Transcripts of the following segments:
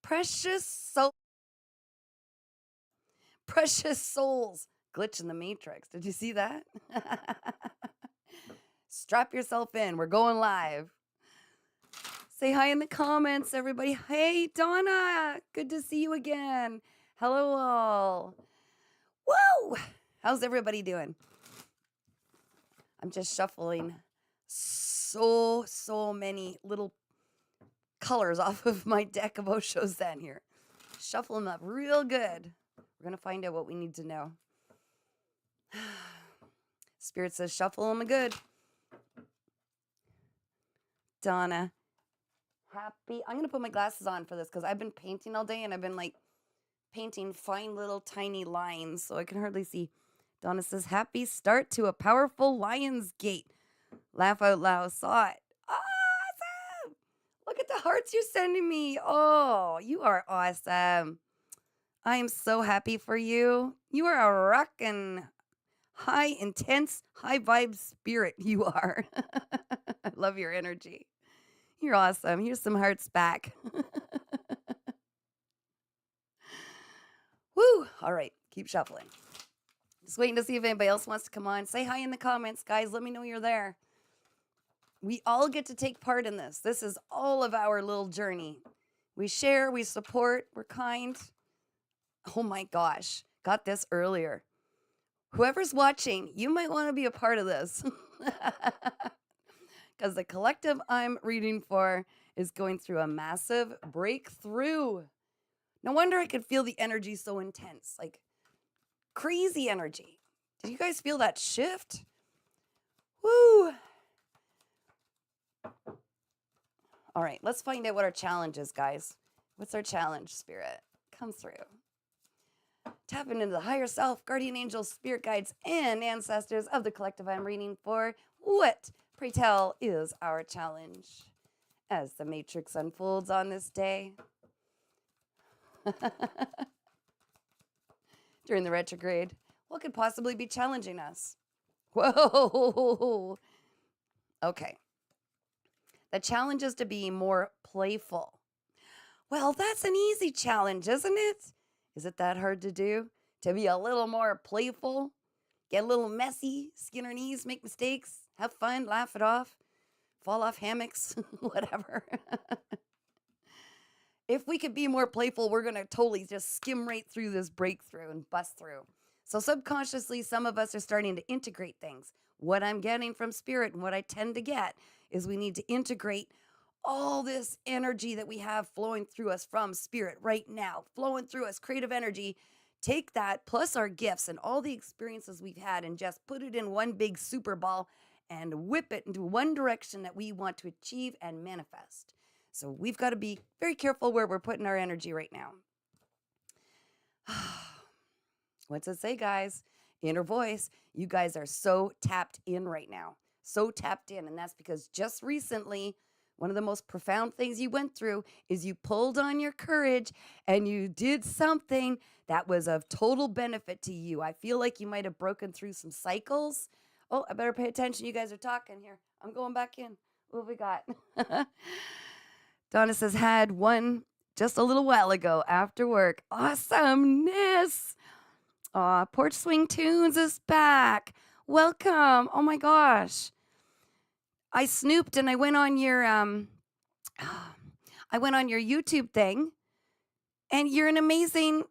Precious soul, precious souls. Glitch in the matrix. Did you see that? Strap yourself in. We're going live. Say hi in the comments, everybody. Hey, Donna. Good to see you again. Hello, all. Whoa. How's everybody doing? I'm just shuffling so many little colors off of my deck of Osho Zen here. Shuffle them up real good. We're going to find out what we need to know. Spirit says shuffle them good. Donna. Happy. I'm going to put my glasses on for this because I've been painting all day and I've been like painting fine little tiny lines so I can hardly see. Donna says, happy start to a powerful lion's gate. Laugh out loud. Saw it. Awesome. Look at the hearts you're sending me. Oh, you are awesome. I am so happy for you. You are a rockin' high, intense, high vibe spirit. You are. I love your energy. You're awesome. Here's some hearts back. Woo. All right. Keep shuffling. Just waiting to see if anybody else wants to come on. Say hi in the comments, guys. Let me know you're there. We all get to take part in this. This is all of our little journey. We share, we support, we're kind. Oh my gosh. Got this earlier. Whoever's watching, you might want to be a part of this. Because the collective I'm reading for is going through a massive breakthrough. No wonder I could feel the energy so intense. Like, crazy energy. Did you guys feel that shift? Woo! All right, let's find out what our challenge is, guys. What's our challenge, Spirit? Come through. Tapping into the higher self, guardian angels, spirit guides, and ancestors of the collective I'm reading for. What, pray tell, is our challenge as the matrix unfolds on this day? During the retrograde, what could possibly be challenging us? Whoa. Okay. The challenge is to be more playful. Well, that's an easy challenge, isn't it? Is it that hard to do? To be a little more playful? Get a little messy, skin our knees, make mistakes, have fun, laugh it off, fall off hammocks, whatever. If we could be more playful, we're going to totally just skim right through this breakthrough and bust through. So subconsciously, some of us are starting to integrate things. What I'm getting from spirit and what I tend to get is we need to integrate all this energy that we have flowing through us from spirit right now, flowing through us, creative energy. Take that plus our gifts and all the experiences we've had and just put it in one big super ball and whip it into one direction that we want to achieve and manifest. So we've got to be very careful where we're putting our energy right now. What's it say, guys? Inner voice. You guys are so tapped in right now. So tapped in. And that's because just recently, one of the most profound things you went through is you pulled on your courage and you did something that was of total benefit to you. I feel like you might have broken through some cycles. Oh, I better pay attention. You guys are talking here. I'm going back in. What have we got? Donna says, had one just a little while ago after work. Awesomeness. Porch Swing Tunes is back. Welcome. Oh my gosh. I snooped and I went on your YouTube thing, and you're an amazing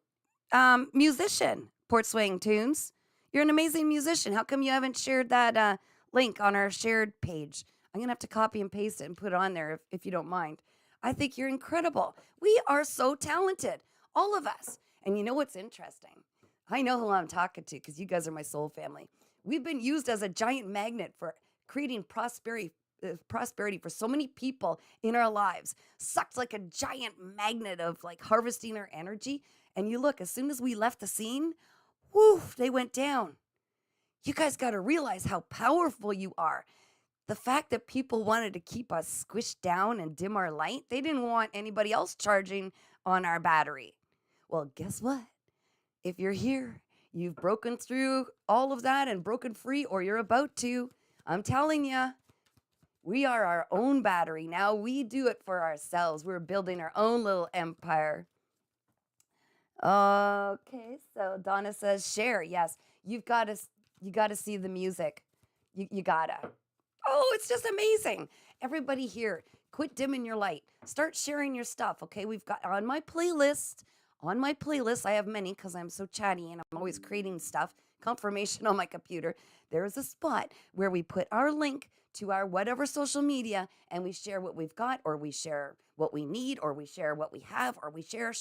musician, Porch Swing Tunes. You're an amazing musician. How come you haven't shared that link on our shared page? I'm going to have to copy and paste it and put it on there if you don't mind. I think you're incredible. We are so talented, all of us. And you know what's interesting? I know who I'm talking to because you guys are my soul family. We've been used as a giant magnet for creating prosperity for so many people in our lives, sucked like a giant magnet of like harvesting our energy. And you look, as soon as we left the scene, whoo, they went down. You guys got to realize how powerful you are. The fact that people wanted to keep us squished down and dim our light, they didn't want anybody else charging on our battery. Well, guess what? If you're here, you've broken through all of that and broken free, or you're about to. I'm telling you, We are our own battery. Now we do it for ourselves. We're building our own little empire. Okay, so Donna says share. Yes, you gotta see the music. You gotta. Oh, it's just amazing. Everybody here, quit dimming your light. Start sharing your stuff. Okay, we've got on my playlist. On my playlist, I have many because I'm so chatty and I'm always creating stuff. Confirmation on my computer. There is a spot where we put our link to our whatever social media and we share what we've got, or we share what we need, or we share what we have, or we share.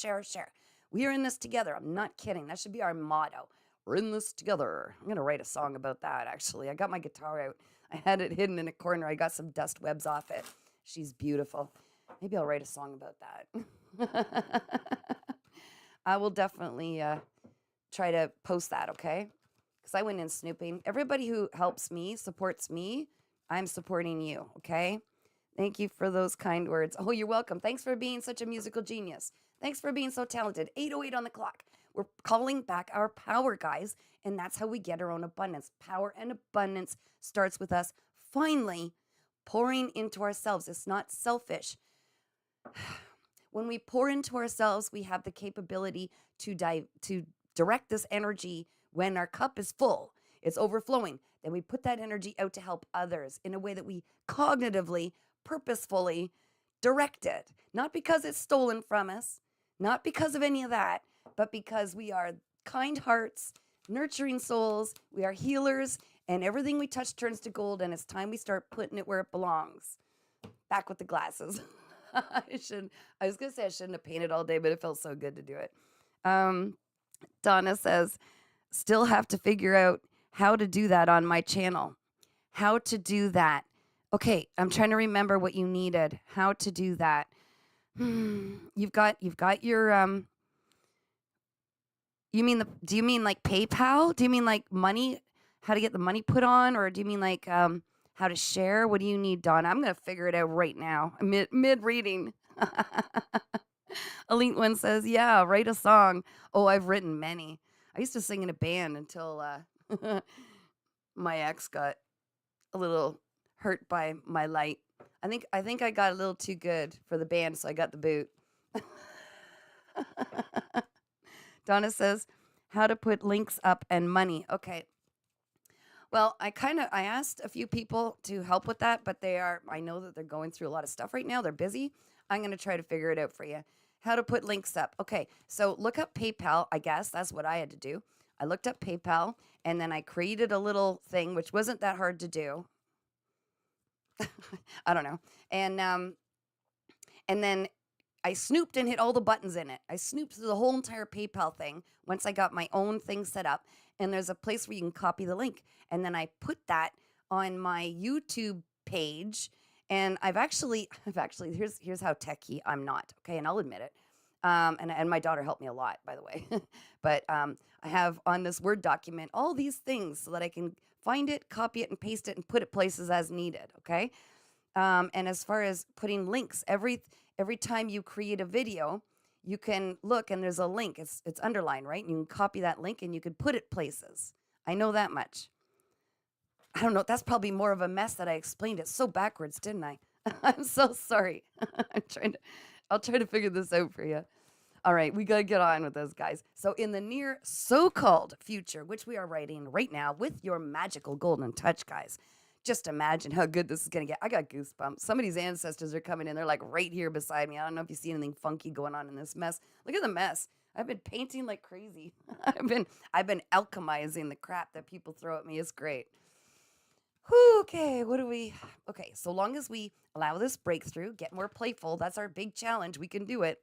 We are in this together. I'm not kidding. That should be our motto. We're in this together. I'm going to write a song about that, actually. I got my guitar out. I had it hidden in a corner. I got some dust webs off it. She's beautiful. Maybe I'll write a song about that. I will definitely try to post that, okay? Because I went in snooping. Everybody who helps me, supports me, I'm supporting you, okay? Thank you for those kind words. Oh, you're welcome. Thanks for being such a musical genius. Thanks for being so talented. 8:08 on the clock. We're calling back our power, guys, and that's how we get our own abundance. Power and abundance starts with us finally pouring into ourselves. It's not selfish. When we pour into ourselves, we have the capability to direct this energy when our cup is full, it's overflowing. Then we put that energy out to help others in a way that we cognitively, purposefully direct it. Not because it's stolen from us, not because of any of that, but because we are kind hearts, nurturing souls, we are healers, and everything we touch turns to gold, and it's time we start putting it where it belongs. Back with the glasses. I was going to say I shouldn't have painted all day, but it felt so good to do it. Donna says, still have to figure out how to do that on my channel. How to do that. Okay, I'm trying to remember what you needed. How to do that. You've got your do you mean like PayPal? Do you mean like money? How to get the money put on, or do you mean like how to share? What do you need, Donna? I'm gonna figure it out right now. Mid reading. Elite One says, "Yeah, write a song." Oh, I've written many. I used to sing in a band until my ex got a little hurt by my light. I think I got a little too good for the band, so I got the boot. Donna says, how to put links up and money. Okay. Well, I asked a few people to help with that, but I know that they're going through a lot of stuff right now. They're busy. I'm going to try to figure it out for you. How to put links up. Okay. So look up PayPal, I guess. That's what I had to do. I looked up PayPal and then I created a little thing, which wasn't that hard to do. I don't know. And then I snooped and hit all the buttons in it. I snooped through the whole entire PayPal thing once I got my own thing set up. And there's a place where you can copy the link. And then I put that on my YouTube page. And I've actually, here's how techie I'm not. Okay. And I'll admit it. And my daughter helped me a lot, by the way. But I have on this Word document all these things so that I can find it, copy it, and paste it and put it places as needed. Okay. And as far as putting links, every time you create a video, you can look and there's a link. It's underlined, right? And you can copy that link and you could put it places. I know that much. I don't know. That's probably more of a mess that I explained it so backwards, didn't I? I'm so sorry. I'll try to figure this out for you. All right, we got to get on with those guys. So in the near so-called future, which we are writing right now with your magical golden touch, guys, just imagine how good this is going to get. I got goosebumps. Somebody's ancestors are coming in. They're like right here beside me. I don't know if you see anything funky going on in this mess. Look at the mess. I've been painting like crazy. I've been alchemizing the crap that people throw at me. It's great. Whew, okay, okay, so long as we allow this breakthrough, get more playful, that's our big challenge. We can do it.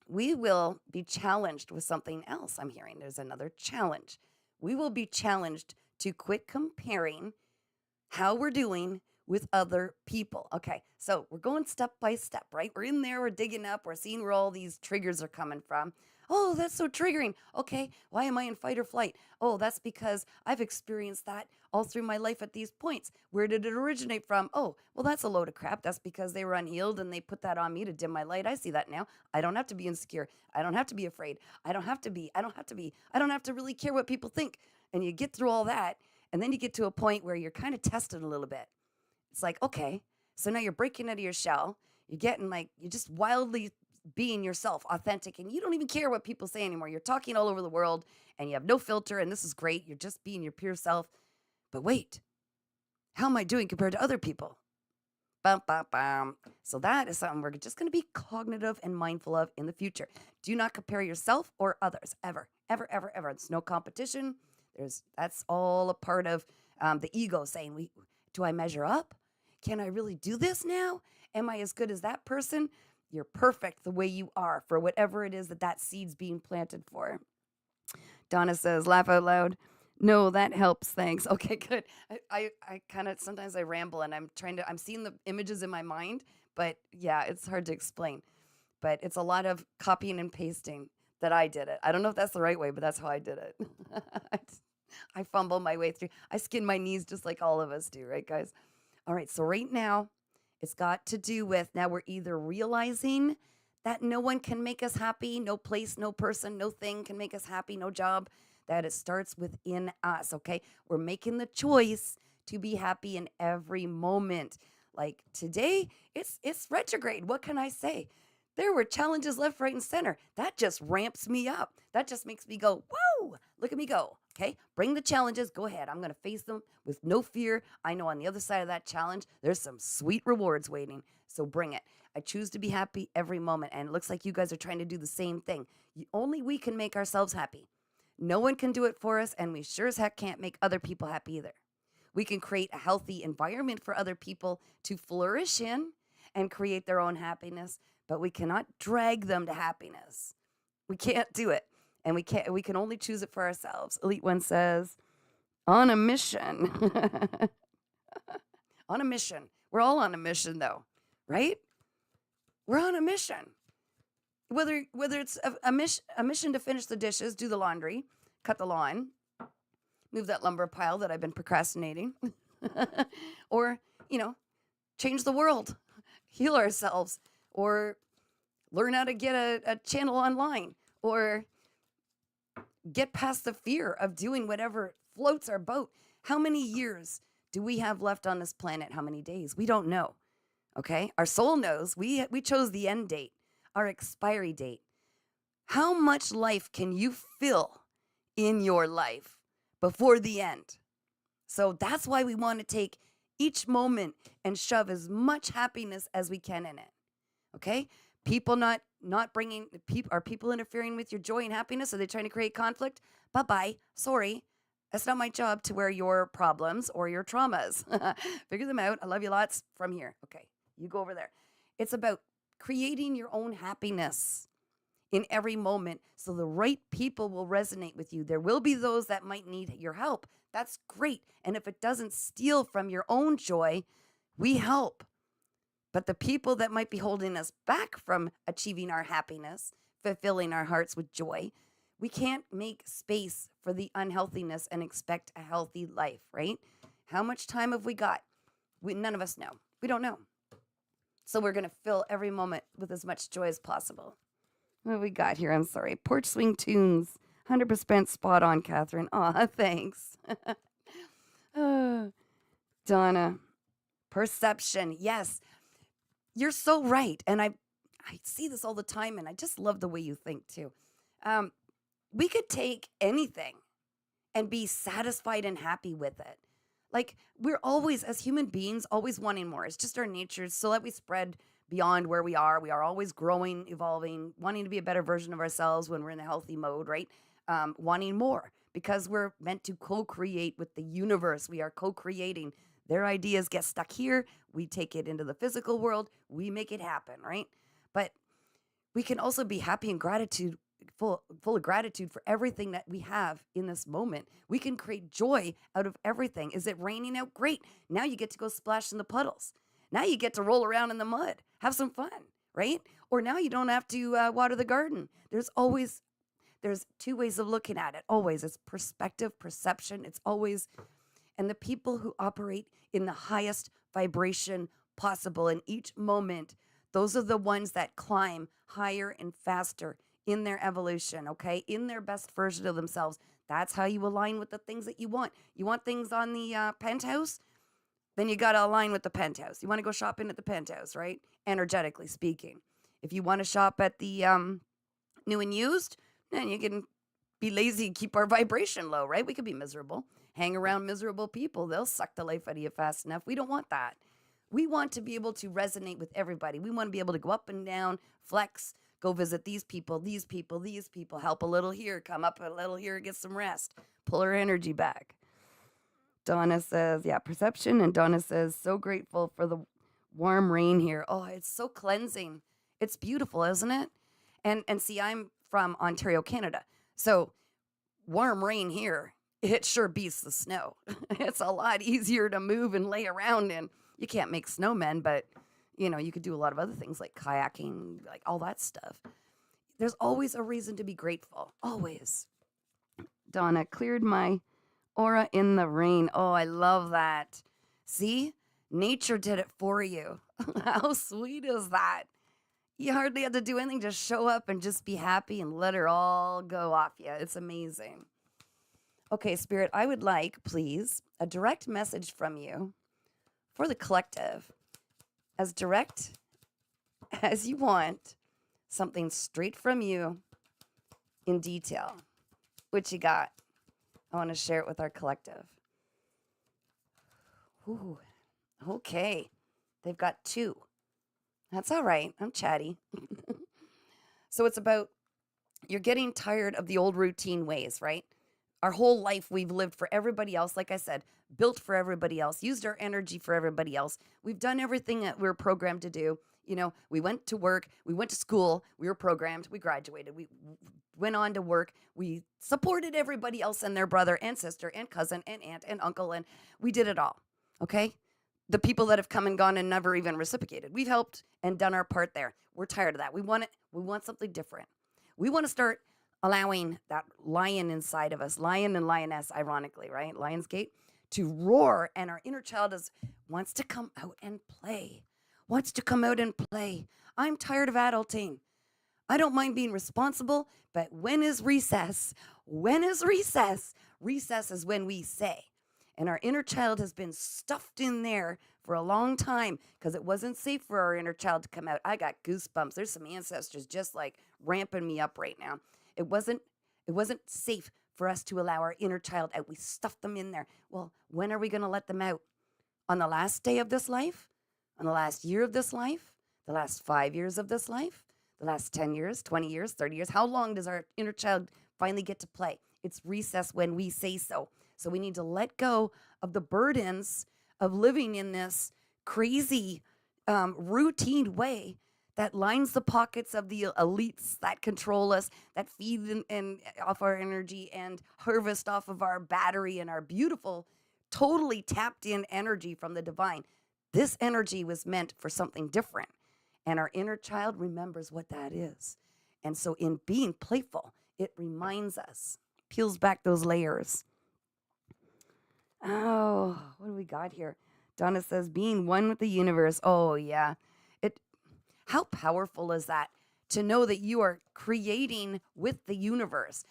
We will be challenged with something else. I'm hearing there's another challenge. We will be challenged to quit comparing how we're doing with other people. Okay, so we're going step by step, right? We're in there, we're digging up, we're seeing where all these triggers are coming from. Oh, that's so triggering. Okay, why am I in fight or flight? Oh, that's because I've experienced that all through my life at these points. Where did it originate from? Oh, well, that's a load of crap. That's because they were unhealed and they put that on me to dim my light. I see that now. I don't have to be insecure. I don't have to be afraid. I don't have to really care what people think. And you get through all that, and then you get to a point where you're kind of tested a little bit. It's like, okay, so now you're breaking out of your shell. You're getting like, you're just wildly being yourself, authentic, and you don't even care what people say anymore. You're talking all over the world and you have no filter, and this is great. You're just being your pure self. But wait, how am I doing compared to other people? Bum, bum, bum. So that is something we're just going to be cognitive and mindful of in the future. Do not compare yourself or others ever, ever, ever, ever. It's no competition. That's all a part of the ego saying, do I measure up? Can I really do this now? Am I as good as that person? You're perfect the way you are for whatever it is that seed's being planted for. Donna says, laugh out loud. No, that helps. Thanks. Okay, good. I kind of sometimes I ramble and I'm seeing the images in my mind, but yeah, it's hard to explain. But it's a lot of copying and pasting that I did it. I don't know if that's the right way, but that's how I did it. I fumble my way through. I skin my knees just like all of us do, right, guys? All right, so right now, it's got to do with now we're either realizing that no one can make us happy, no place, no person, no thing can make us happy, no job, that it starts within us, okay? We're making the choice to be happy in every moment. Like today, it's retrograde. What can I say? There were challenges left, right, and center. That just ramps me up. That just makes me go, whoa, look at me go. Okay, bring the challenges. Go ahead. I'm going to face them with no fear. I know on the other side of that challenge, there's some sweet rewards waiting. So bring it. I choose to be happy every moment. And it looks like you guys are trying to do the same thing. Only we can make ourselves happy. No one can do it for us. And we sure as heck can't make other people happy either. We can create a healthy environment for other people to flourish in and create their own happiness. But we cannot drag them to happiness. We can't do it. And we can only choose it for ourselves. Elite One says, on a mission. On a mission. We're all on a mission though, right? We're on a mission. Whether it's a mission to finish the dishes, do the laundry, cut the lawn, move that lumber pile that I've been procrastinating, or, change the world, heal ourselves, or learn how to get a channel online, or get past the fear of doing whatever floats our boat. How many years do we have left on this planet? How many days? We don't know. Okay? Our soul knows. We chose the end date, our expiry date. How much life can you fill in your life before the end? So that's why we want to take each moment and shove as much happiness as we can in it. Okay? People not bringing, are people interfering with your joy and happiness? Are they trying to create conflict? Bye-bye. Sorry. That's not my job to wear your problems or your traumas. Figure them out. I love you lots from here. Okay, you go over there. It's about creating your own happiness in every moment so the right people will resonate with you. There will be those that might need your help. That's great. And if it doesn't steal from your own joy, we help. But the people that might be holding us back from achieving our happiness, fulfilling our hearts with joy, we can't make space for the unhealthiness and expect a healthy life, right? How much time have we got? None of us know. We don't know. So we're going to fill every moment with as much joy as possible. What have we got here? I'm sorry. Porch Swing Tunes. 100% spot on, Catherine. Aw, thanks. Donna. Perception. Yes. You're so right. And I see this all the time, and I just love the way you think, too. We could take anything and be satisfied and happy with it. Like, we're always, as human beings, always wanting more. It's just our nature. So that we spread beyond where we are. We are always growing, evolving, wanting to be a better version of ourselves when we're in the healthy mode, right? Wanting more because we're meant to co-create with the universe. We are co-creating. Their ideas get stuck here. We take it into the physical world. We make it happen, right? But we can also be happy and gratitude, full of gratitude for everything that we have in this moment. We can create joy out of everything. Is it raining out? Great. Now you get to go splash in the puddles. Now you get to roll around in the mud. Have some fun, right? Or now you don't have to water the garden. There's two ways of looking at it. Always. It's perspective, perception. It's always, and the people who operate in the highest vibration possible in each moment, those are the ones that climb higher and faster in their evolution, okay? In their best version of themselves. That's how you align with the things that you want. You want things on the penthouse? then you got to align with the penthouse. You want to go shopping at the penthouse, right? Energetically speaking. If you want to shop at the new and used, then you can be lazy and keep our vibration low, right? We could be miserable. Hang around miserable people. They'll suck the life out of you fast enough. We don't want that. We want to be able to resonate with everybody. We want to be able to go up and down, flex, go visit these people, these people, these people, help a little here, come up a little here, get some rest, pull our energy back. Donna says, yeah, perception. And Donna says, so grateful for the warm rain here. Oh, it's so cleansing. It's beautiful, isn't it? And see, I'm from Ontario, Canada. So warm rain here, it sure beats the snow. It's a lot easier to move and lay around in. You can't make snowmen, but you could do a lot of other things like kayaking, like all that stuff. There's always a reason to be grateful. Always. Donna, cleared my aura in the rain. Oh, I love that. See? Nature did it for you. How sweet is that? You hardly had to do anything, just show up and just be happy and let her all go off you. It's amazing. Okay, Spirit, I would like, please, a direct message from you for the collective. As direct as you want, something straight from you in detail. What you got? I want to share it with our collective. Ooh, okay. They've got 2. That's all right. I'm chatty. So it's about you're getting tired of the old routine ways, right? Our whole life we've lived for everybody else, like I said, built for everybody else, used our energy for everybody else. We've done everything that we're programmed to do. We went to work, we went to school, we were programmed, we graduated, we went on to work, we supported everybody else and their brother and sister and cousin and aunt and uncle, and we did it all, okay? The people that have come and gone and never even reciprocated. We've helped and done our part there. We're tired of that. We want something different. We want to start allowing that lion inside of us, lion and lioness, ironically, right? Lionsgate, to roar, and our inner child wants to come out and play. Wants to come out and play. I'm tired of adulting. I don't mind being responsible, but when is recess? When is recess? Recess is when we say. And our inner child has been stuffed in there for a long time because it wasn't safe for our inner child to come out. I got goosebumps. There's some ancestors just like ramping me up right now. It wasn't safe for us to allow our inner child out. We stuffed them in there. Well, when are we going to let them out? On the last day of this life? On the last year of this life? The last 5 years of this life? The last 10 years, 20 years, 30 years? How long does our inner child finally get to play? It's recess when we say so. So we need to let go of the burdens of living in this crazy routine way that lines the pockets of the elites that control us, that feed and off our energy and harvest off of our battery and our beautiful, totally tapped in energy from the divine. This energy was meant for something different. And our inner child remembers what that is. And so in being playful, it reminds us, peels back those layers. Oh, what do we got here? Donna says, being one with the universe. Oh, yeah. How powerful is that to know that you are creating with the universe?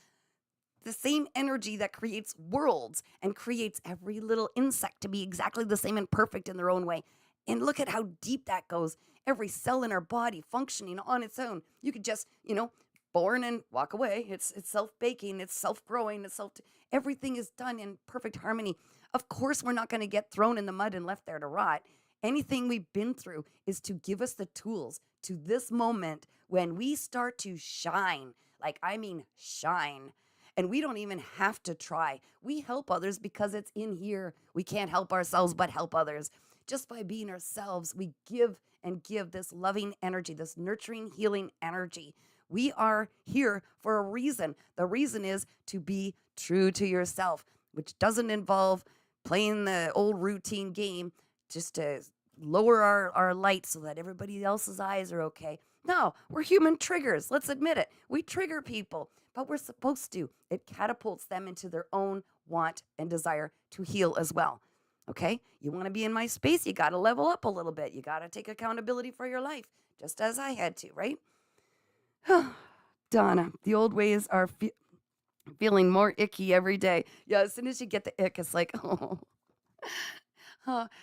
The same energy that creates worlds and creates every little insect to be exactly the same and perfect in their own way. And look at how deep that goes. Every cell in our body functioning on its own. You could just, born and walk away. It's self-baking, it's self-growing, everything is done in perfect harmony. Of course, we're not going to get thrown in the mud and left there to rot. Anything we've been through is to give us the tools to this moment when we start to shine. Shine. And we don't even have to try. We help others because it's in here. We can't help ourselves but help others. Just by being ourselves, we give and give this loving energy, this nurturing, healing energy. We are here for a reason. The reason is to be true to yourself, which doesn't involve playing the old routine game just to lower our light so that everybody else's eyes are okay. No, we're human triggers. Let's admit it. We trigger people, but we're supposed to. It catapults them into their own want and desire to heal as well. Okay? You want to be in my space, you got to level up a little bit. You got to take accountability for your life, just as I had to, right? Donna, the old ways are feeling more icky every day. Yeah, as soon as you get the ick, it's like, oh,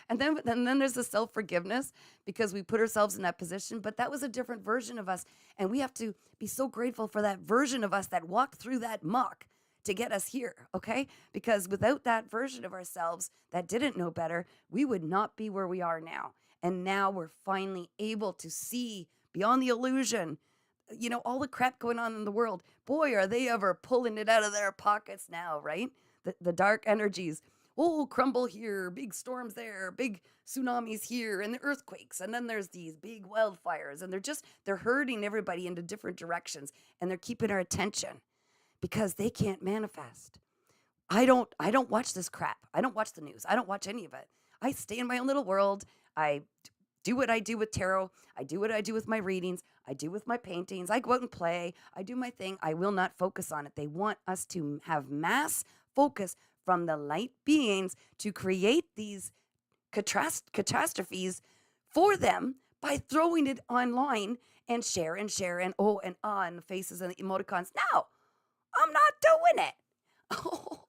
And then there's the self-forgiveness because we put ourselves in that position, but that was a different version of us. And we have to be so grateful for that version of us that walked through that muck to get us here, okay? Because without that version of ourselves that didn't know better, we would not be where we are now. And now we're finally able to see beyond the illusion, all the crap going on in the world. Boy, are they ever pulling it out of their pockets now, right? The dark energies. Oh, crumble here, big storms there, big tsunamis here, and the earthquakes. And then there's these big wildfires. And they're herding everybody into different directions. And they're keeping our attention because they can't manifest. I don't watch this crap. I don't watch the news. I don't watch any of it. I stay in my own little world. I do what I do with tarot. I do what I do with my readings. I do with my paintings. I go out and play. I do my thing. I will not focus on it. They want us to have mass focus from the light beings to create these catastrophes for them by throwing it online and share and share and oh and ah and the faces and the emoticons. No, I'm not doing it. Oh,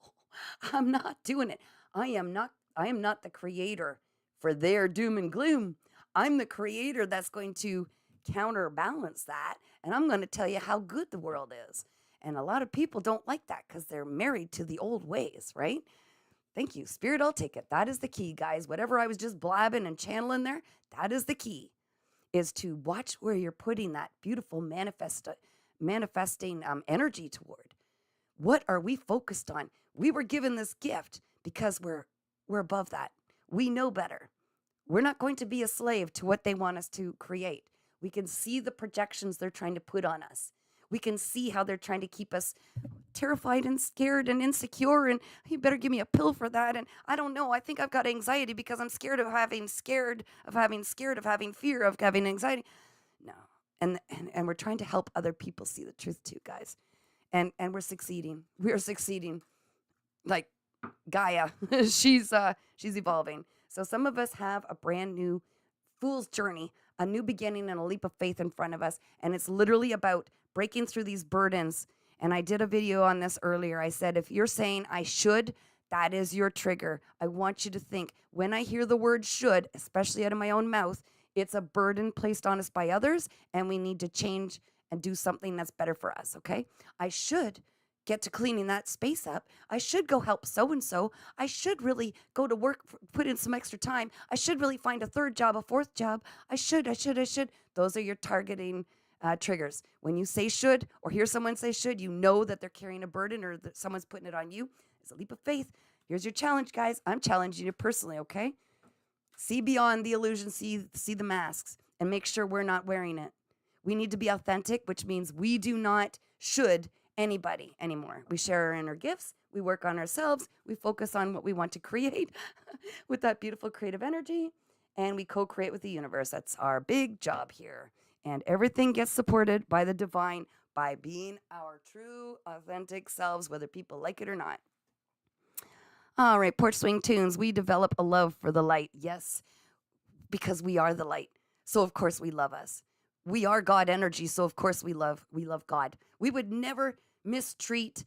I'm not doing it. I am not the creator for their doom and gloom. I'm the creator that's going to counterbalance that. And I'm going to tell you how good the world is. And a lot of people don't like that because they're married to the old ways, right? Thank you. Spirit, I'll take it. That is the key, guys. Whatever I was just blabbing and channeling there, that is the key, is to watch where you're putting that beautiful manifesting energy toward. What are we focused on? We were given this gift because we're above that. We know better. We're not going to be a slave to what they want us to create. We can see the projections they're trying to put on us. We can see how they're trying to keep us terrified and scared and insecure. And you better give me a pill for that. And I don't know. I think I've got anxiety because I'm scared of having fear of having anxiety. No. And we're trying to help other people see the truth too, guys. And we're succeeding. We're succeeding. Like Gaia, she's evolving. So some of us have a brand new fool's journey, a new beginning and a leap of faith in front of us. And it's literally about breaking through these burdens. And I did a video on this earlier. I said, if you're saying I should, that is your trigger. I want you to think when I hear the word should, especially out of my own mouth, it's a burden placed on us by others. And we need to change and do something that's better for us. Okay. I should get to cleaning that space up. I should go help so-and-so. I should really go to work, put in some extra time. I should really find a third job, a fourth job. I should. Those are your targeting triggers. When you say should or hear someone say should, you know that they're carrying a burden or that someone's putting it on you. It's a leap of faith. Here's your challenge, guys. I'm challenging you personally, okay? See beyond the illusion, see the masks, and make sure we're not wearing it. We need to be authentic, which means we do not should anybody anymore. We share our inner gifts. We work on ourselves. We focus on what we want to create with that beautiful creative energy. And we co-create with the universe. That's our big job here. And everything gets supported by the divine by being our true, authentic selves, whether people like it or not. All right, Porch Swing Tunes. We develop a love for the light. Yes, because we are the light. So, of course, we love us. We are God energy. So, of course, we love God. We would never mistreat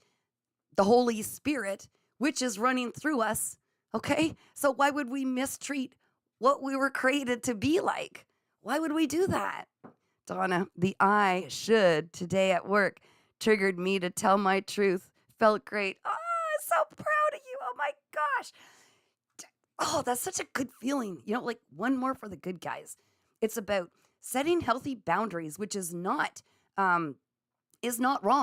the Holy Spirit, which is running through us. Okay? So why would we mistreat what we were created to be like? Why would we do that? Donna, the I should today at work triggered me to tell my truth. Felt great. Oh, I'm so proud of you. Oh my gosh. Oh, that's such a good feeling. Like one more for the good guys. It's about setting healthy boundaries, which is not wrong.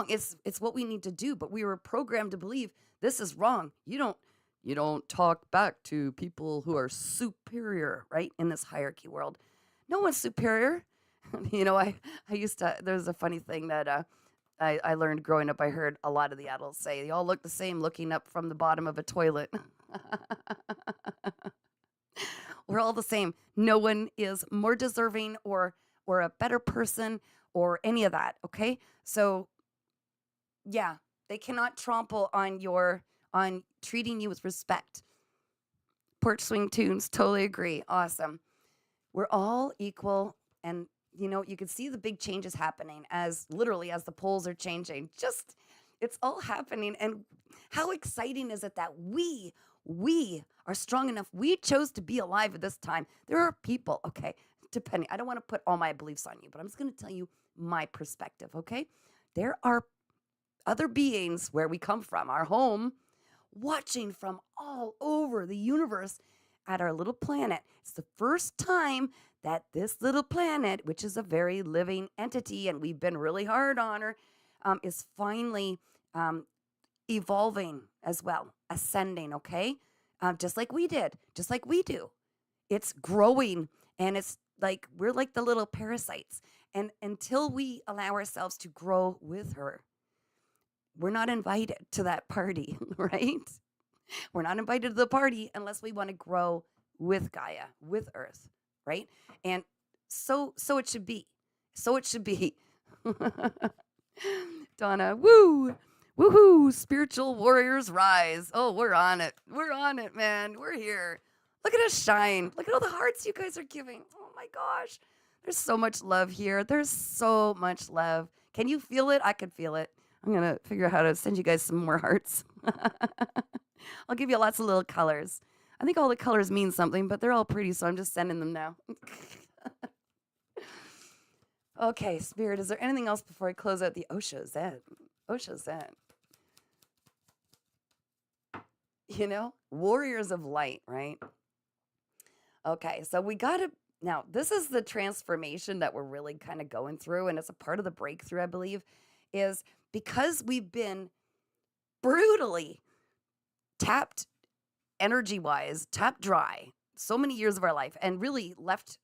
It's what we need to do, but we were programmed to believe this is wrong. You don't talk back to people who are superior, right? In this hierarchy world. No one's superior. I used to, there's a funny thing that I learned growing up. I heard a lot of the adults say, they all look the same looking up from the bottom of a toilet. We're all the same. No one is more deserving or a better person or any of that, okay? So, yeah, they cannot trample on treating you with respect. Porch Swing Tunes, totally agree. Awesome. We're all equal, and you can see the big changes happening as the poles are changing. Just It's all happening. And how exciting is it that we are strong enough. We chose to be alive at this time. There are people, okay, depending, I don't want to put all my beliefs on you, but I'm just going to tell you my perspective, okay? There are other beings where we come from, our home, watching from all over the universe at our little planet. It's the first time that this little planet, which is a very living entity, and we've been really hard on her, is finally um, evolving as well, ascending, okay? Just like we did, just like we do. It's growing, and it's like we're like the little parasites. And until we allow ourselves to grow with her, we're not invited to that party, right? We're not invited to the party unless we want to grow with Gaia, with Earth, right? And so it should be. So it should be. Donna, woo! Woohoo! Spiritual warriors rise. Oh, we're on it. We're on it, man. We're here. Look at us shine. Look at all the hearts you guys are giving. Oh my gosh. There's so much love here. There's so much love. Can you feel it? I can feel it. I'm going to figure out how to send you guys some more hearts. I'll give you lots of little colors. I think all the colors mean something, but they're all pretty, so I'm just sending them now. Okay, Spirit, is there anything else before I close out the Osho Zen? Osho Zen. You know, warriors of light, right? Okay, so we got to, now this is the transformation that we're really kind of going through, and it's a part of the breakthrough, I believe, is because we've been brutally tapped energy-wise, tapped dry so many years of our life and really left,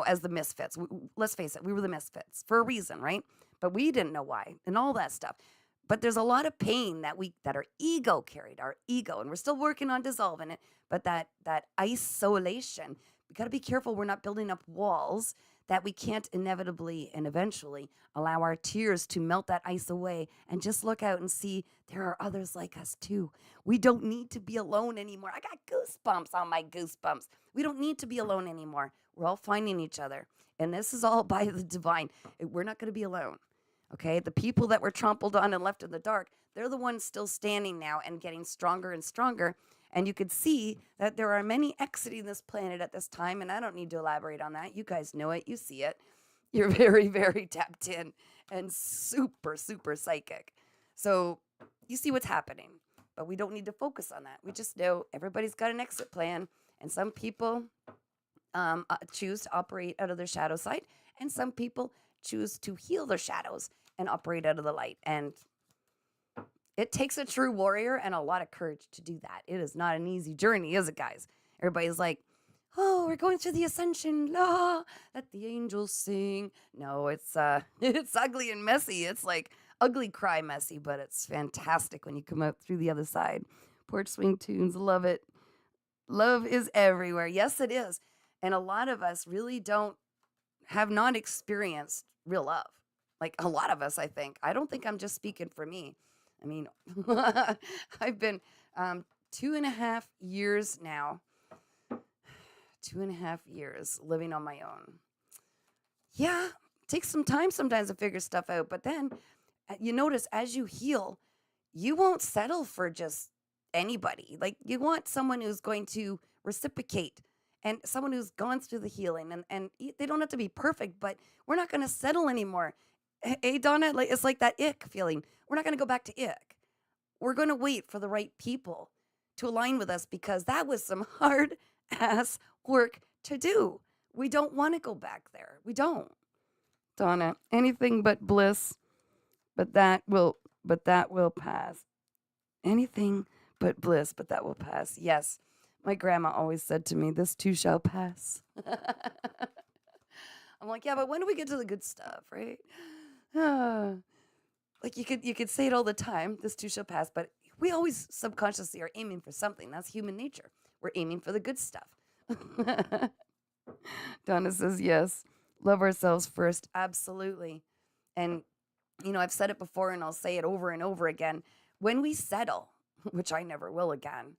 as the misfits. Let's face it, we were the misfits for a reason, right? But we didn't know why and all that stuff. But there's a lot of pain that our ego carried, our ego, and we're still working on dissolving it. But that isolation, we got to be careful we're not building up walls that we can't inevitably and eventually allow our tears to melt that ice away and just look out and see there are others like us too. We don't need to be alone anymore. I got goosebumps on my goosebumps. We don't need to be alone anymore. We're all finding each other. And this is all by the divine. We're not going to be alone. Okay? The people that were trampled on and left in the dark, they're the ones still standing now and getting stronger and stronger. And you could see that there are many exiting this planet at this time, and I don't need to elaborate on that. You guys know it. You see it. You're very, very tapped in and super, super psychic. So you see what's happening, but we don't need to focus on that. We just know everybody's got an exit plan, and some people choose to operate out of their shadow side, and some people choose to heal their shadows and operate out of the light. And it takes a true warrior and a lot of courage to do that. It is not an easy journey, is it, guys? Everybody's like, oh, we're going through the ascension. La, let the angels sing. No, it's it's ugly and messy. It's like ugly cry messy, but it's fantastic when you come out through the other side. Porch Swing Tunes, love it. Love is everywhere. Yes, it is. And a lot of us really have not experienced real love. Like a lot of us, I think. I don't think I'm just speaking for me. I mean, I've been 2.5 years now, 2.5 years living on my own. Yeah, it takes some time sometimes to figure stuff out. But then you notice as you heal, you won't settle for just anybody. Like you want someone who's going to reciprocate and someone who's gone through the healing. And they don't have to be perfect, but we're not going to settle anymore. Hey, Donna, it's like that ick feeling. We're not going to go back to ick. We're going to wait for the right people to align with us because that was some hard ass work to do. We don't want to go back there. We don't. Donna, anything but bliss, but that will pass. Anything but bliss, but that will pass. Yes. My grandma always said to me, this too shall pass. I'm like, yeah, but when do we get to the good stuff, right? Like you could say it all the time, this too shall pass, but we always subconsciously are aiming for something. That's human nature. We're aiming for the good stuff. Donna says, yes, love ourselves first. Absolutely. And, I've said it before and I'll say it over and over again. When we settle, which I never will again,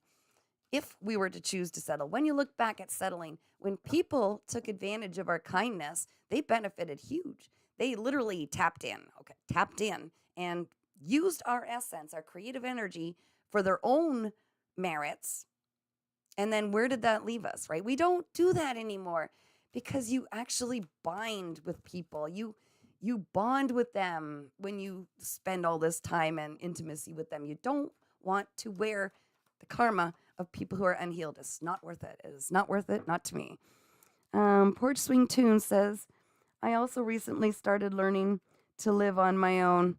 if we were to choose to settle, when you look back at settling, when people took advantage of our kindness, they benefited huge. They literally tapped in, and used our essence, our creative energy for their own merits. And then where did that leave us, right? We don't do that anymore because you actually bind with people. You bond with them when you spend all this time and intimacy with them. You don't want to wear the karma of people who are unhealed. It's not worth it. It is not worth it, not to me. Porch Swing Tune says, I also recently started learning to live on my own.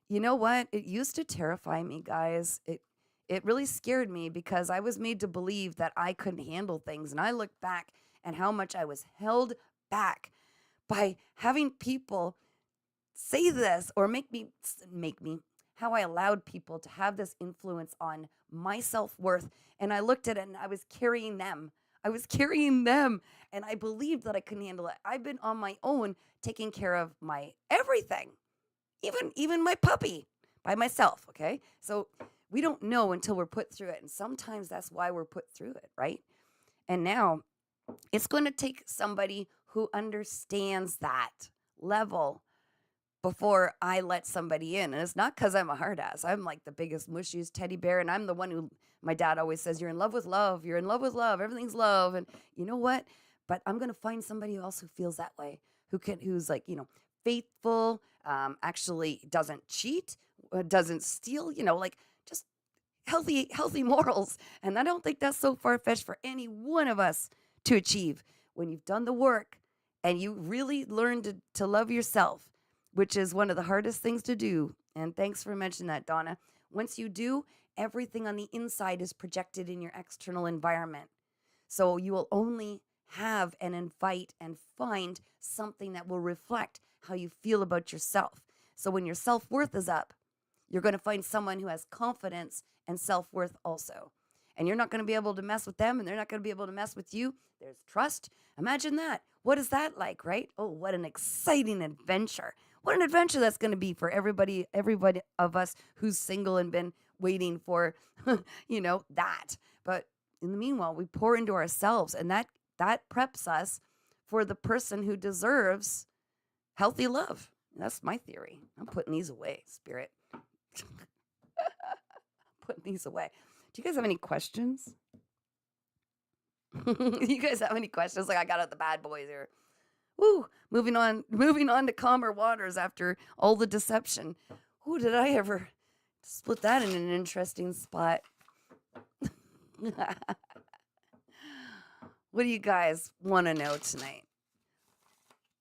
You know what? It used to terrify me, guys. It really scared me because I was made to believe that I couldn't handle things. And I look back at how much I was held back by having people say this or make me, how I allowed people to have this influence on my self-worth. And I looked at it and I was carrying them. And I believed that I couldn't handle it. I've been on my own taking care of my everything, even my puppy by myself. Okay. So we don't know until we're put through it. And sometimes that's why we're put through it. Right. And now it's going to take somebody who understands that level before I let somebody in. And it's not because I'm a hard ass. I'm like the biggest, mushiest teddy bear. And I'm the one who, my dad always says, you're in love with love. You're in love with love. Everything's love. And you know what? But I'm going to find somebody else who feels that way, who's like, faithful, actually doesn't cheat, doesn't steal, like just healthy morals. And I don't think that's so far-fetched for any one of us to achieve. When you've done the work and you really learn to love yourself, which is one of the hardest things to do. And thanks for mentioning that, Donna. Once you do, everything on the inside is projected in your external environment. So you will only have and invite and find something that will reflect how you feel about yourself. So when your self-worth is up, you're going to find someone who has confidence and self-worth also. And you're not going to be able to mess with them, and they're not going to be able to mess with you. There's trust. Imagine that. What is that like, right? Oh, what an exciting adventure. What an adventure that's going to be for everybody of us who's single and been waiting for, that. But in the meanwhile, we pour into ourselves, and that preps us for the person who deserves healthy love. That's my theory. I'm putting these away, Spirit. Putting these away. Do you guys have any questions? You guys have any questions? Like I got out the bad boys here. Woo! Moving on to calmer waters after all the deception. Who did I ever split that in an interesting spot? What do you guys want to know tonight?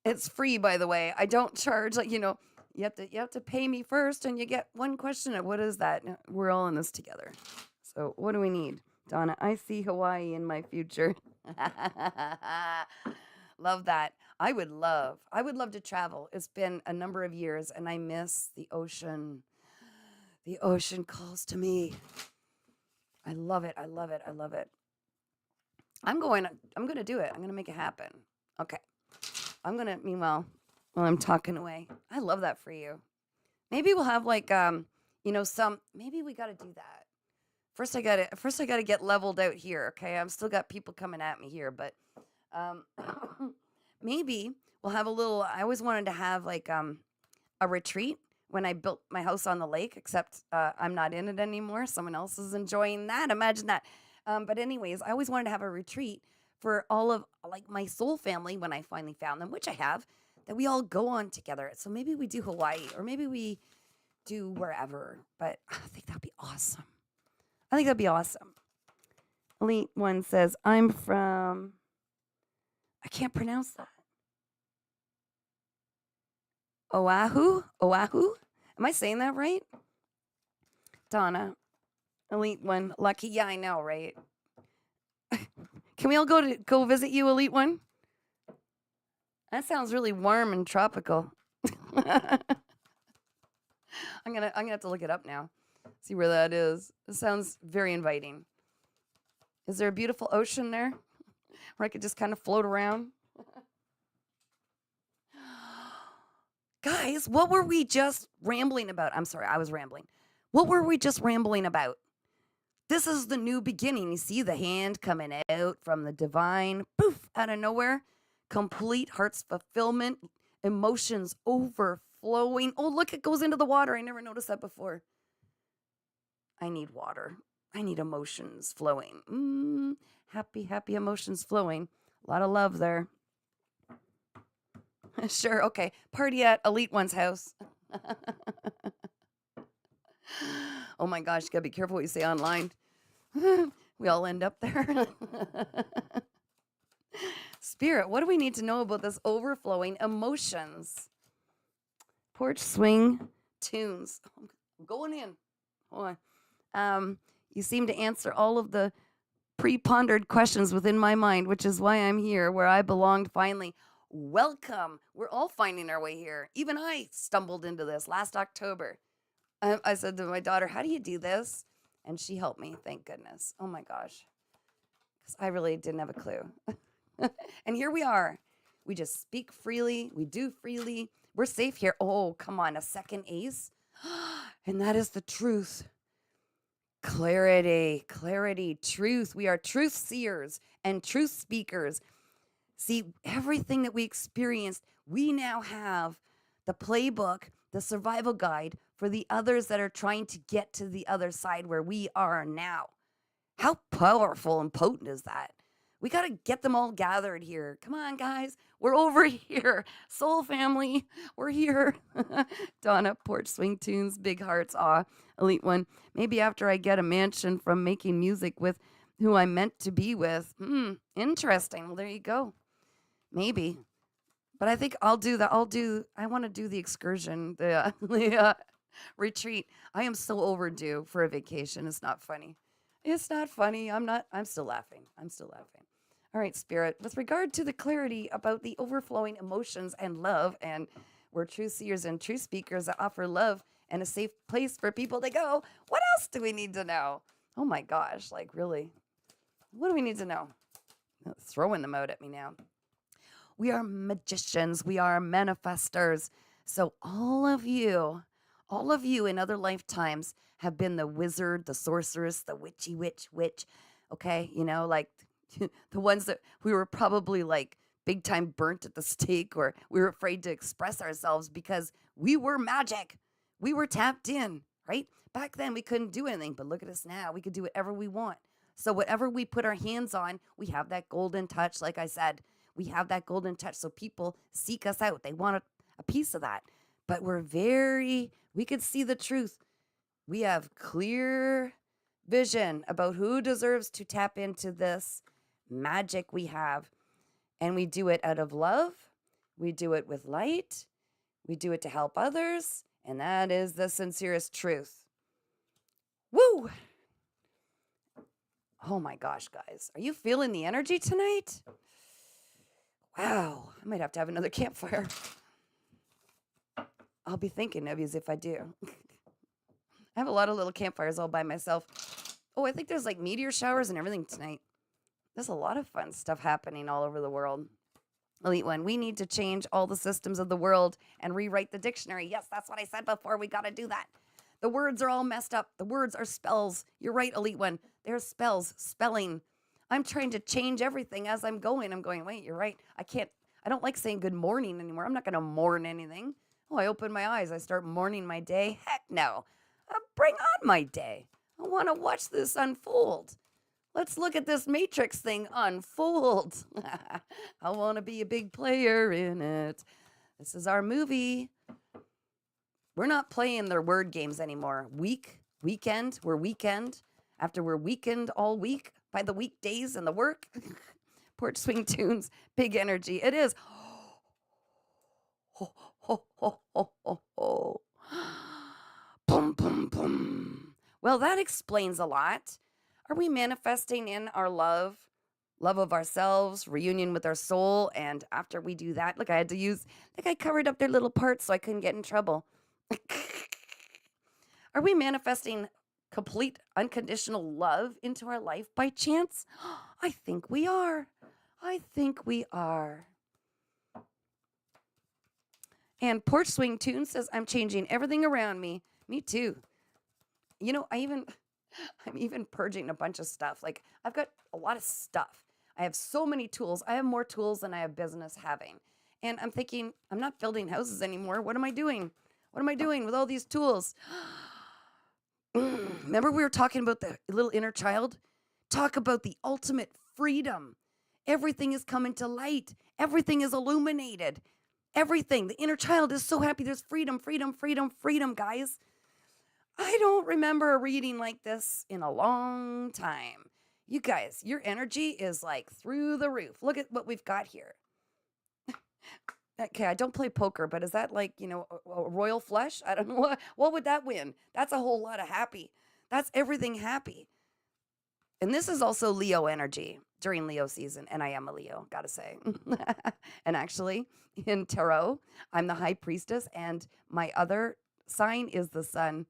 It's free, by the way. I don't charge. You have to pay me first, and you get one question. What is that? We're all in this together. So what do we need? Donna, I see Hawaii in my future. Love that. I would love to travel. It's been a number of years, and I miss the ocean. The ocean calls to me. I love it. I'm going to do it. I'm going to make it happen. Okay. Meanwhile, while I'm talking away, I love that for you. Maybe we'll have maybe we got to do that. First I got to get leveled out here. Okay. I've still got people coming at me here, but, maybe we'll have I always wanted to have a retreat when I built my house on the lake, except, I'm not in it anymore. Someone else is enjoying that. Imagine that. But anyways, I always wanted to have a retreat for all of my soul family when I finally found them, which I have, that we all go on together. So maybe we do Hawaii or maybe we do wherever, but I think that'd be awesome. Elite One says, I'm from, I can't pronounce that. Oahu? Am I saying that right? Donna, Elite One, lucky. Yeah, I know, right? Can we all go visit you, Elite One? That sounds really warm and tropical. I'm gonna have to look it up now. See where that is. It sounds very inviting. Is there a beautiful ocean there where I could just kind of float around? Guys, what were we just rambling about? I'm sorry, I was rambling. What were we just rambling about? This is the new beginning. You see the hand coming out from the divine, poof, out of nowhere. Complete heart's fulfillment, emotions overflowing. flowing. Oh, look, it goes into the water. I never noticed that before. I need water. I need emotions flowing. Happy, happy emotions flowing. A lot of love there. Sure, okay. Party at Elite One's house. Oh my gosh, you gotta be careful what you say online. We all end up there. Spirit, what do we need to know about this overflowing emotions? Porch swing tunes. I'm going in. Hold on. You seem to answer all of the pre-pondered questions within my mind, which is why I'm here, where I belonged finally. Welcome. We're all finding our way here. Even I stumbled into this last October. I said to my daughter, how do you do this? And she helped me, thank goodness. Oh my gosh. Because I really didn't have a clue. And here we are. We just speak freely. We do freely. We're safe here. Oh, come on. A second ace. And that is the truth. Clarity, clarity, truth. We are truth seers and truth speakers. See, everything that we experienced, we now have the playbook, the survival guide for the others that are trying to get to the other side where we are now. How powerful and potent is that? We got to get them all gathered here. Come on, guys. We're over here. Soul family, we're here. Donna, Porch Swing Tunes, Big Hearts, Awe, Elite One. Maybe after I get a mansion from making music with who I'm meant to be with. Interesting. Well, there you go. Maybe. But I think I'll do that. I want to do the excursion, the retreat. I am so overdue for a vacation. It's not funny. It's not funny. I'm still laughing. All right, Spirit. With regard to the clarity about the overflowing emotions and love, and we're true seers and true speakers that offer love and a safe place for people to go, what else do we need to know? Oh my gosh, like really? What do we need to know? Throwing them out at me now. We are magicians. We are manifestors. So all of you in other lifetimes have been the wizard, the sorceress, the witchy witch. Okay, like the ones that we were probably like big time burnt at the stake, or we were afraid to express ourselves because we were magic. We were tapped in, right? Back then we couldn't do anything, but look at us now. We could do whatever we want. So whatever we put our hands on, we have that golden touch. Like I said, we have that golden touch. So people seek us out. They want a piece of that. But we could see the truth. We have clear vision about who deserves to tap into this magic we have. And we do it out of love. We do it with light. We do it to help others. And that is the sincerest truth. Woo! Oh my gosh, guys. Are you feeling the energy tonight? Wow. I might have to have another campfire. I'll be thinking of you if I do. I have a lot of little campfires all by myself. Oh, I think there's like meteor showers and everything tonight. There's a lot of fun stuff happening all over the world. Elite One, we need to change all the systems of the world and rewrite the dictionary. Yes, that's what I said before. We got to do that. The words are all messed up. The words are spells. You're right, Elite One. They're spells, spelling. I'm trying to change everything as I'm going. I'm going, wait, you're right. I don't like saying good morning anymore. I'm not going to mourn anything. Oh, I open my eyes. I start mourning my day. Heck no. Bring on my day. I want to watch this unfold. Let's look at this Matrix thing unfold. I want to be a big player in it. This is our movie. We're not playing their word games anymore. Weekend, we're weekend. After we're weakened all week by the weekdays and the work. Porch Swing Tunes, big energy. It is. Ho, ho, ho, ho, ho, ho. Boom, boom, boom. Well, that explains a lot. Are we manifesting in our love of ourselves, reunion with our soul? And after we do that, look, I covered up their little parts so I couldn't get in trouble. Are we manifesting complete unconditional love into our life by chance? I think we are. And Porch Swing Tune says, I'm changing everything around me. Me too. I'm even purging a bunch of stuff. Like, I've got a lot of stuff. I have so many tools. I have more tools than I have business having. And I'm thinking, I'm not building houses anymore. What am I doing? What am I doing with all these tools? Remember we were talking about the little inner child? Talk about the ultimate freedom. Everything is coming to light. Everything is illuminated. Everything. The inner child is so happy. There's freedom, freedom, freedom, freedom, guys. I don't remember a reading like this in a long time. You guys, your energy is like through the roof. Look at what we've got here. Okay, I don't play poker, but is that like, a royal flush? I don't know. What would that win? That's a whole lot of happy. That's everything happy. And this is also Leo energy during Leo season. And I am a Leo, gotta say. And actually, in tarot, I'm the high priestess, and my other sign is the sun.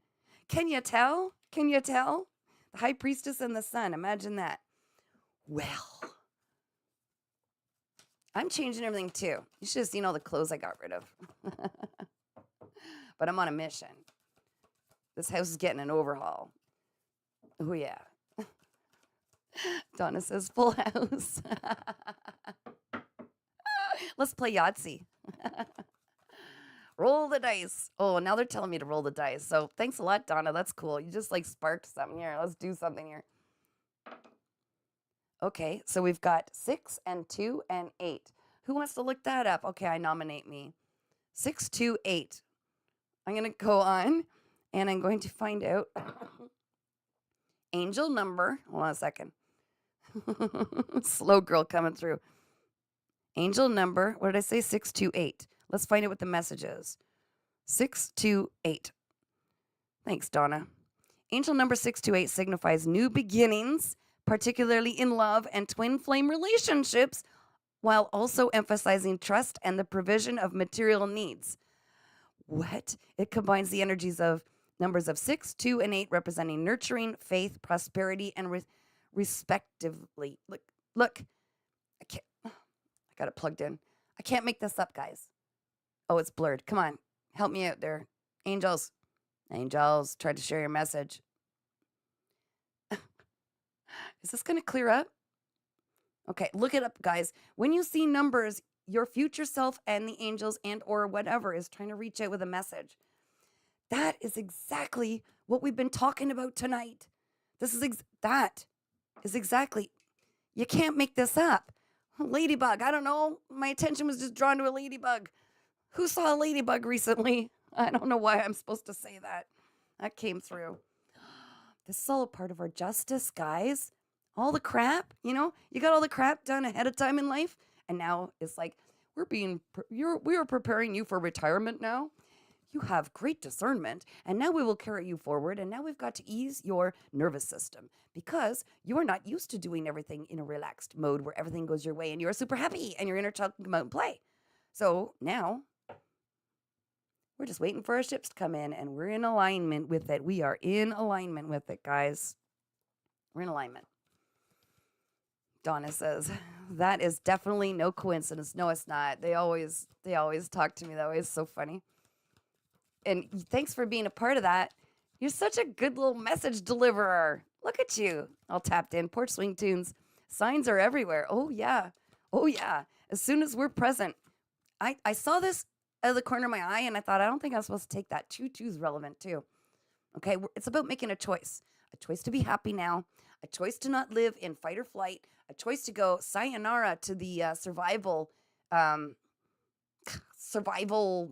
Can you tell? Can you tell? The high priestess and the sun. Imagine that. Well, I'm changing everything too. You should have seen all the clothes I got rid of. But I'm on a mission. This house is getting an overhaul. Oh, yeah. Donna says, full house. Let's play Yahtzee. Roll the dice. Oh, now they're telling me to roll the dice. So thanks a lot, Donna. That's cool. You just like sparked something here. Let's do something here. Okay, so we've got 6 and 2 and 8. Who wants to look that up? Okay, I nominate me. 6, 2, 8. I'm going to go on and I'm going to find out angel number. Hold on a second. Slow girl coming through. Angel number, what did I say? 628. Let's find out what the message is. 628. Thanks, Donna. Angel number 628 signifies new beginnings, particularly in love and twin flame relationships, while also emphasizing trust and the provision of material needs. What? It combines the energies of numbers of 6, 2, and 8, representing nurturing, faith, prosperity, and respectively. Look. I got it plugged in. I can't make this up, guys. Oh, it's blurred. Come on. Help me out there. Angels, try to share your message. Is this going to clear up? Okay, look it up, guys. When you see numbers, your future self and the angels and or whatever is trying to reach out with a message. That is exactly what we've been talking about tonight. That is exactly. You can't make this up. Ladybug, I don't know. My attention was just drawn to a ladybug. Who saw a ladybug recently? I don't know why I'm supposed to say that. That came through. This is all a part of our justice, guys. All the crap, you got all the crap done ahead of time in life. And now it's like, we are preparing you for retirement now. You have great discernment, and now we will carry you forward, and now we've got to ease your nervous system because you are not used to doing everything in a relaxed mode where everything goes your way and you're super happy and your inner child can come out and play. So now we're just waiting for our ships to come in, and we're in alignment with it. We are in alignment with it, guys. We're in alignment. Donna says, that is definitely no coincidence. No, it's not. They always talk to me that way. It's so funny. And thanks for being a part of that. You're such a good little message deliverer. Look at you. All tapped in. Porch Swing Tunes. Signs are everywhere. Oh, yeah. Oh, yeah. As soon as we're present. I saw this out of the corner of my eye, and I thought, I don't think I'm supposed to take that. Choo-choo's relevant, too. Okay? It's about making a choice. A choice to be happy now. A choice to not live in fight or flight. A choice to go sayonara to the survival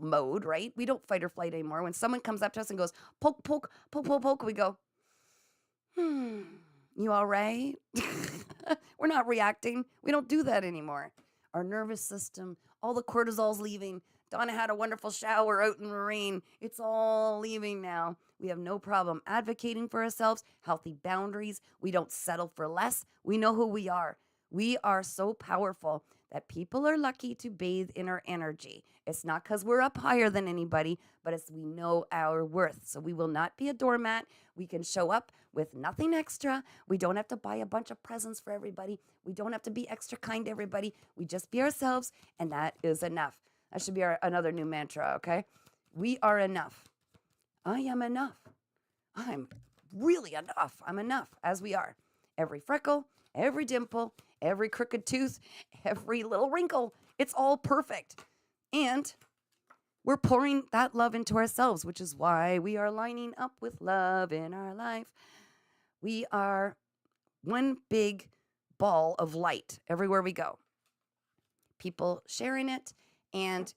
mode, right? We don't fight or flight anymore. When someone comes up to us and goes, poke, poke, poke, poke, poke, we go, you all right? We're not reacting. We don't do that anymore. Our nervous system, all the cortisol's leaving. Donna had a wonderful shower out in the rain. It's all leaving now. We have no problem advocating for ourselves, healthy boundaries. We don't settle for less. We know who we are. We are so powerful that people are lucky to bathe in our energy. It's not because we're up higher than anybody, but it's we know our worth. So we will not be a doormat. We can show up with nothing extra. We don't have to buy a bunch of presents for everybody. We don't have to be extra kind to everybody. We just be ourselves, and that is enough. That should be another new mantra, okay? We are enough. I am enough. I'm really enough. I'm enough as we are. Every freckle, every dimple, every crooked tooth, every little wrinkle, it's all perfect. And we're pouring that love into ourselves, which is why we are lining up with love in our life. We are one big ball of light everywhere we go. People sharing it, and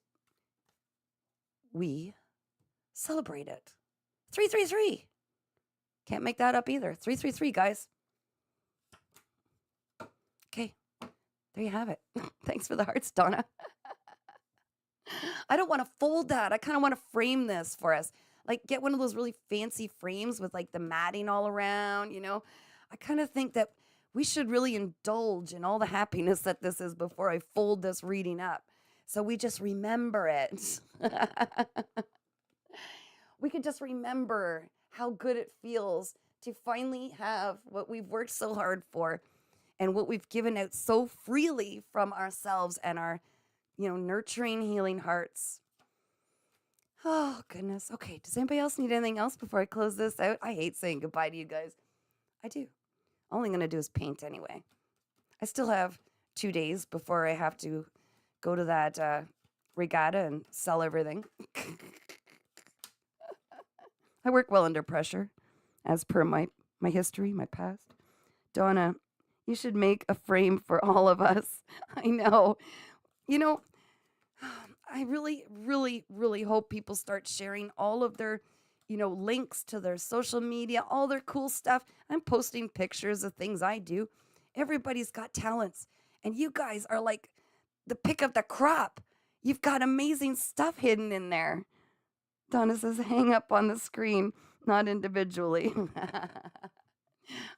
we celebrate it. 333. Can't make that up either. 333, guys. Okay, there you have it. Thanks for the hearts, Donna. I don't want to fold that. I kind of want to frame this for us. Like, get one of those really fancy frames with like the matting all around, I kind of think that we should really indulge in all the happiness that this is before I fold this reading up. So we just remember it. We could just remember how good it feels to finally have what we've worked so hard for and what we've given out so freely from ourselves and our, nurturing, healing hearts. Oh, goodness. Okay, does anybody else need anything else before I close this out? I hate saying goodbye to you guys. I do. All I'm going to do is paint anyway. I still have 2 days before I have to go to that regatta and sell everything. I work well under pressure, as per my history, my past. Donna, you should make a frame for all of us. I know. I really, really, really hope people start sharing all of their, links to their social media, all their cool stuff. I'm posting pictures of things I do. Everybody's got talents. And you guys are like the pick of the crop. You've got amazing stuff hidden in there. Donna says, hang up on the screen, not individually.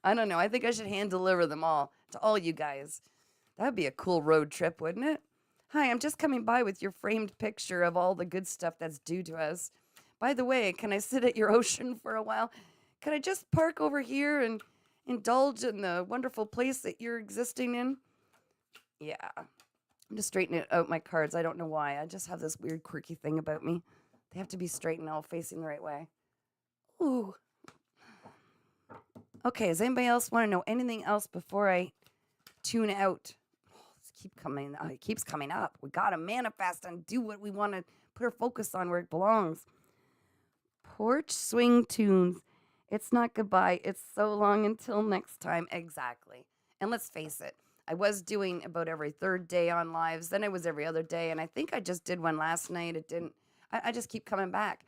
I don't know. I think I should hand deliver them all to all you guys. That'd be a cool road trip, wouldn't it? Hi, I'm just coming by with your framed picture of all the good stuff that's due to us. By the way, can I sit at your ocean for a while? Can I just park over here and indulge in the wonderful place that you're existing in? Yeah. I'm just straightening out my cards. I don't know why. I just have this weird quirky thing about me. They have to be straight and all facing the right way. Ooh. Okay, does anybody else want to know anything else before I tune out? It keeps coming up. We got to manifest and do what we want to put our focus on where it belongs. Porch swing tunes. It's not goodbye. It's so long until next time. Exactly. And let's face it. I was doing about every third day on lives. Then it was every other day. And I think I just did one last night. It didn't. I just keep coming back.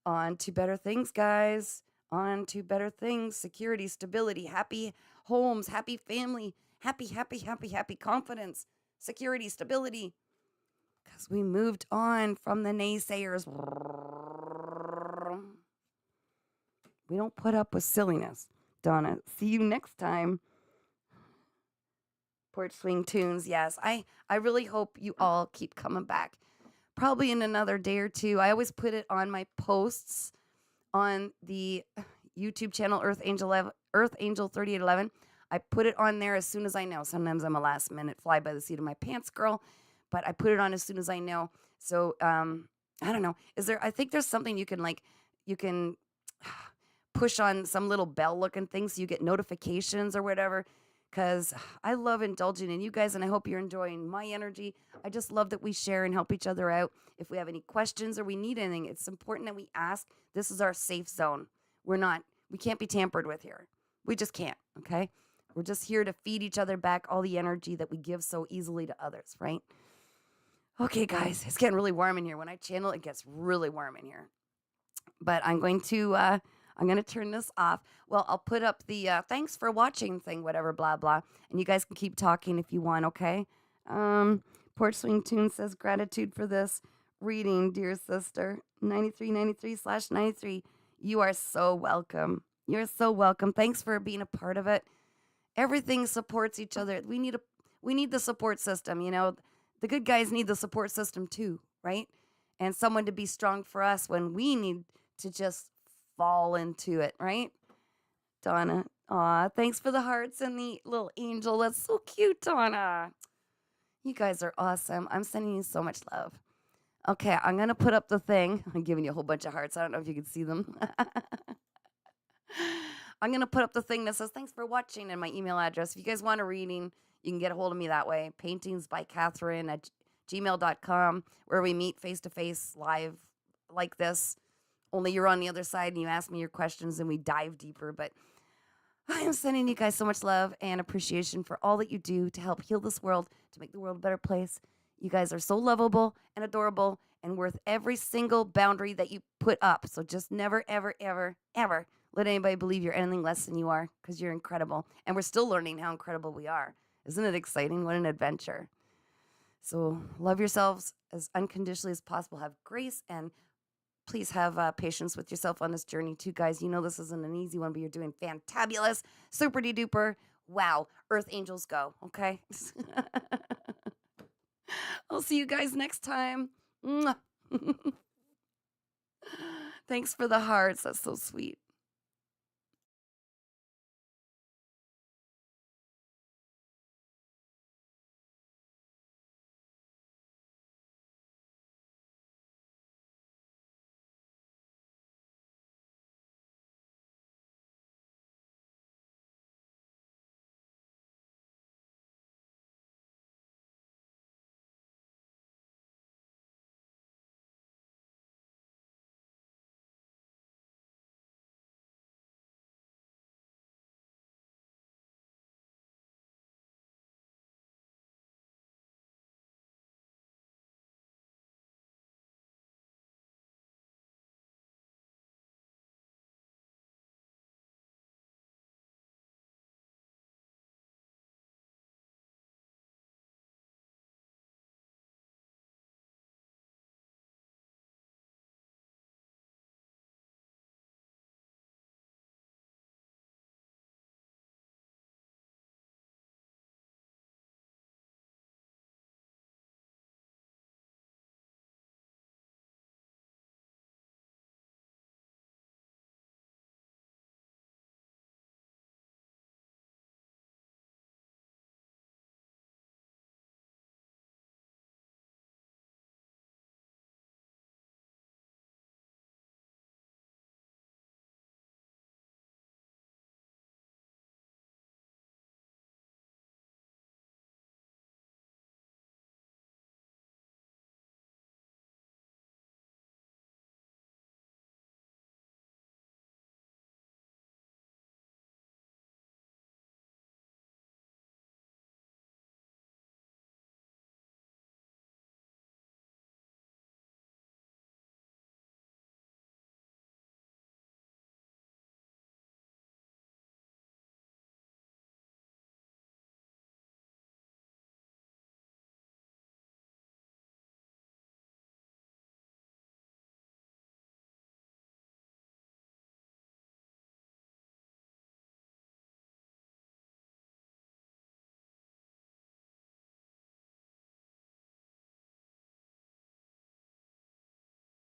On to better things, guys. On to better things. Security, stability, happy homes, happy family, happy confidence, security, stability. Because we moved on from the naysayers. We don't put up with silliness. Donna, see you next time. Porch swing tunes, yes. I really hope you all keep coming back. Probably in another day or two. I always put it on my posts on the YouTube channel Earth Angel 3811. I put it on there as soon as I know. Sometimes I'm a last minute fly by the seat of my pants girl, but I put it on as soon as I know. So I don't know. I think there's something you can push on some little bell looking thing so you get notifications or whatever. Because I love indulging in you guys, and I hope you're enjoying my energy. I just love that we share and help each other out. If we have any questions or we need anything, it's important that we ask. This is our safe zone. We can't be tampered with here. We just can't, okay? We're just here to feed each other back all the energy that we give so easily to others, right? Okay, guys, it's getting really warm in here. When I channel, it gets really warm in here. But I'm going to turn this off. Well, I'll put up the thanks for watching thing, whatever, blah, blah. And you guys can keep talking if you want, okay? Porch Swing Tune says, gratitude for this reading, dear sister. 9393/93. You are so welcome. You're so welcome. Thanks for being a part of it. Everything supports each other. We need the support system, The good guys need the support system too, right? And someone to be strong for us when we need to just fall into it, right? Donna, aw, thanks for the hearts and the little angel. That's so cute, Donna. You guys are awesome. I'm sending you so much love. Okay, I'm going to put up the thing. I'm giving you a whole bunch of hearts. I don't know if you can see them. I'm going to put up the thing that says, thanks for watching, and my email address. If you guys want a reading, you can get a hold of me that way. Paintings by Catherine at gmail.com, where we meet face to face live like this. Only you're on the other side and you ask me your questions and we dive deeper. But I am sending you guys so much love and appreciation for all that you do to help heal this world, to make the world a better place. You guys are so lovable and adorable and worth every single boundary that you put up. So just never, ever, ever, ever let anybody believe you're anything less than you are, because you're incredible. And we're still learning how incredible we are. Isn't it exciting? What an adventure. So love yourselves as unconditionally as possible. Have grace, and please have patience with yourself on this journey too, guys. You know this isn't an easy one, but you're doing fantabulous, super de duper. Wow, Earth Angels go, okay? I'll see you guys next time. Mwah. Thanks for the hearts. That's so sweet.